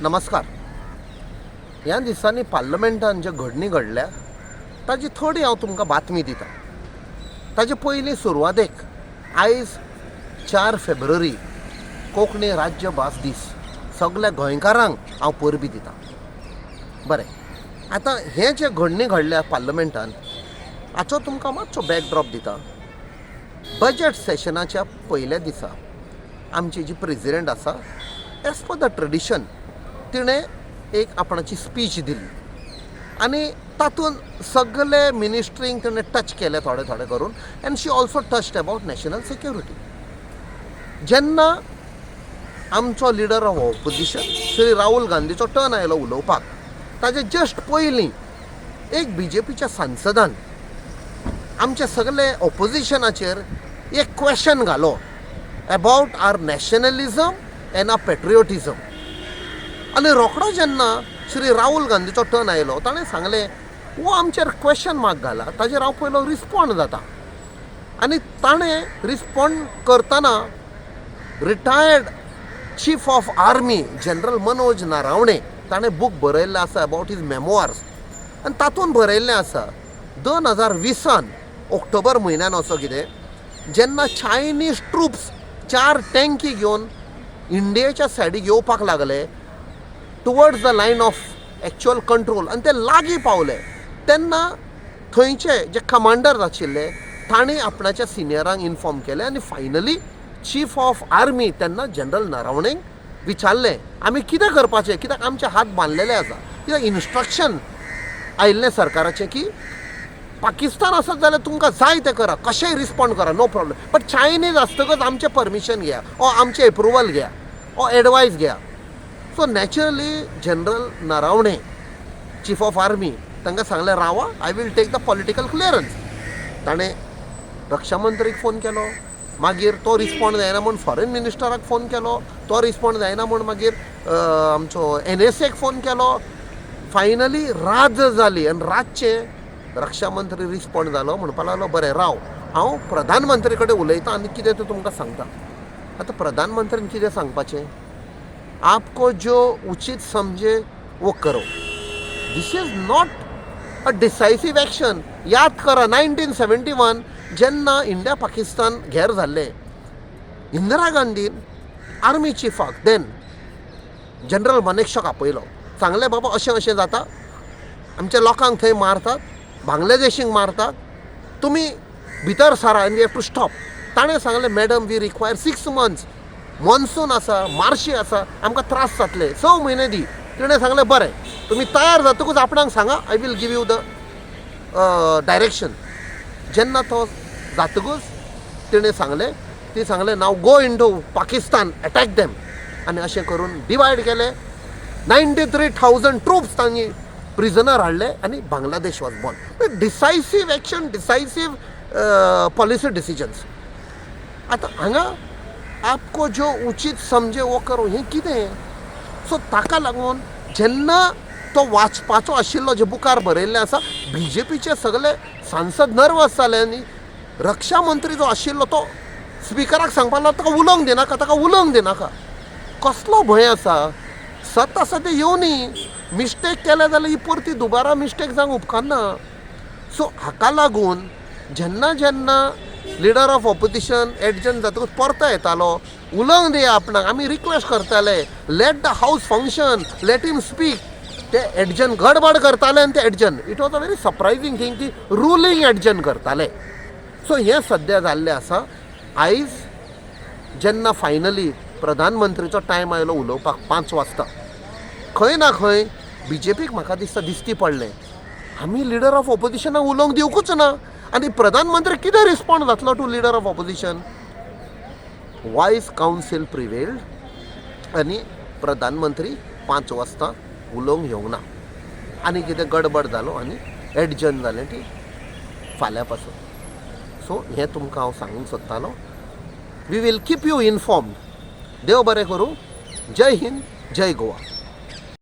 नमस्कार. ह्या दिसांनी पार्लमेंटान जे घडणी घडल्या ताजी थोडी हांव तुमकां बातमी दितां. ताजे पयलीं सुरवातेक आयज 4 फेब्रुवारी कोंकणी राज्य भास दीस सगळ्या गोंयकारांक हांव परबी दितां. बरें, आतां हे जे घडणी घडल्या पार्लमेंटान हाचो तुमकां मातसो बॅकड्रॉप दिता. बजेट सेशनाच्या पयल्या दिसा आमची जी प्रेजिडेंट आसा, एज पर द ट्रेडिशन तिणें एक आपणाची स्पीच दिली आनी तातूंत सगळे मिनिस्ट्रींक तिणें टच केले थोडे थोडे करून. And she also touched about national security. जेन्ना आमचो leader of opposition Shri Rahul गांधीचो टर्न आयलो उलोवपाक, ताजे जस्ट पयलीं एक BJPच्या सांसदान आमचे सगळे ऑपोजिशनाचेर एक क्वेश्चन घालो अबाउट आवर नॅशनलिझम एंड आवर पेट्रियोटिझम. आनी रोखडो जेन्ना श्री राहुल गांधीचो टर्न आयलो, ताणें सांगलें वो आमचेर क्वेश्चन मार्क घाला, ताजेर हांव पयलो रिस्पॉन्ड जाता. आनी ताणें रिस्पॉन्ड करतना retired chief of army general Manoj Naravane ताणें बूक बरयल्लें आसा अबाउट हीज मेमोआर्स. आनी तातूंत बरयल्लें आसा 2020 ऑक्टोबर म्हयन्यान असो कितें, जेन्ना चायनीज ट्रुप्स 4 टँकी घेवन इंडियेच्या सायडीक येवपाक लागले towards the line of actual control, आनी ते लागीं पावले तेन्ना थंयचे जे कमांडर आशिल्ले तांणी आपणाच्या सिनियरांक इन्फॉर्म केलें. आनी फायनली चीफ ऑफ आर्मी तेन्ना जनरल नारावणेक विचारलें आमी कितें करपाचें, कित्याक आमचे हात बांदलेले आसा. कित्याक इन्स्ट्रक्शन आयिल्लें सरकाराचें की पाकिस्तान आसत जाल्यार तुमकां जाय तें करा, कशेंय रिस्पॉन्ड करा, नो प्रॉब्लेम, बट चायनीज आसतकच आमचें परमिशन घेया ओ आमचें एप्रुवल घेया ओ एडवायस घेया. So naturally general Naravane chief of army तांकां सांगलें रावा, I will take the political clearance. ताणें रक्षा मंत्रीक फोन केलो, मागीर तो रिस्पॉन्ड जायना म्हूण फॉरेन मिनिस्टराक फोन केलो, तो रिस्पॉन्ड जायना म्हूण मागीर आमचो NSAक फोन केलो. फायनली रात जाली आनी रातचे रक्षा मंत्री रिस्पॉन्ड जालो, म्हणपाक लागलो बरें राव, हांव प्रधानमंत्री कडेन उलयतां आनी कितें तें तुमकां सांगता. आतां प्रधानमंत्र्यान कितें सांगपाचें, आपको जो उचित समझे वो करो. This is not a decisive action. याद करा 1971 जेन्ना इंडिया पाकिस्तान घेर जाल्ले, इंदिरा गांधीन आर्मी चिफाक देन जनरल मानेकशॉक आपयलो, सांगलें बाबा अशें अशें जाता, आमच्या लोकांक थंय मारतात, बांगलादेशींक मारतात, तुमी भितर सरा आनी वी हॅव टू स्टॉप. ताणें सांगलें madam we require 6 months, monsoon आसा, मार्शी आसा, आमकां त्रास जातले, 6 म्हयने दी. तिणें सांगलें बरें, तुमी तयार जातकूच आपणाक सांगा, I will give you the direction. जेन्ना तो जातकूच तिणें सांगलें, ती सांगलें now go into Pakistan, attack them. आनी अशें करून डिवायड केलें. 93,000 ट्रुप्स तांणी प्रिजनर हाडले आनी Bangladesh was born. Decisive action, decisive policy decisions. आतां हांगा आपको जो उचित समजे वो करो हें कितें. सो ताका लागून जेन्ना तो वाचपाचो आशिल्लो जे बुकार बरयल्लें आसा, BJPचे सगळे सांसद नर्वस जाले आनी रक्षा मंत्री जो आशिल्लो तो स्पिकराक सांगपाक लागलो ताका उलोवंक दिनाका, ताका उलोवंक दिनाका. कसलो भंय आसा. सत आसा तें येवनी, मिस्टेक केले जाल्यार ही परती दुबारा मिस्टेक जावंक उपकारना. सो हाका लागून जेन्ना जेन्ना लिडर ऑफ ऑपोजिशन एडजन जातकूच परतो येतालो, उलोवंक दिया आपणाक, आमी रिक्वेस्ट करताले, let the house function, let him speak. ते एडजन गडबड करताले आनी ते adjourn, it was a very surprising thing की रुलींग एडजन करताले. सो हें सद्या जाल्लें आसा. आयज जेन्ना फायनली प्रधानमंत्रीचो टायम आयलो उलोवपाक 5 वाजता, खंय ना खंय BJPक म्हाका दिसता दिश्टी पडलें आमी लिडर ऑफ ऑपोजिशनाक उलोवंक दिवंकूच ना. आनी प्रधानमंत्री कितें रिस्पॉन्ड जातलो टू लिडर ऑफ ऑपोजिशन. वायस कावन्सील प्रिवेल्ड आनी प्रधानमंत्री 5 वाजता उलोवंक येवंक ना. आनी कितें गडबड जालो आनी एडजन जालें ती फाल्यां पासून. सो हें तुमकां हांव सांगूंक सोदतालो. We will keep you informed. देव बरें करूं. जय हिंद, जय गोवा.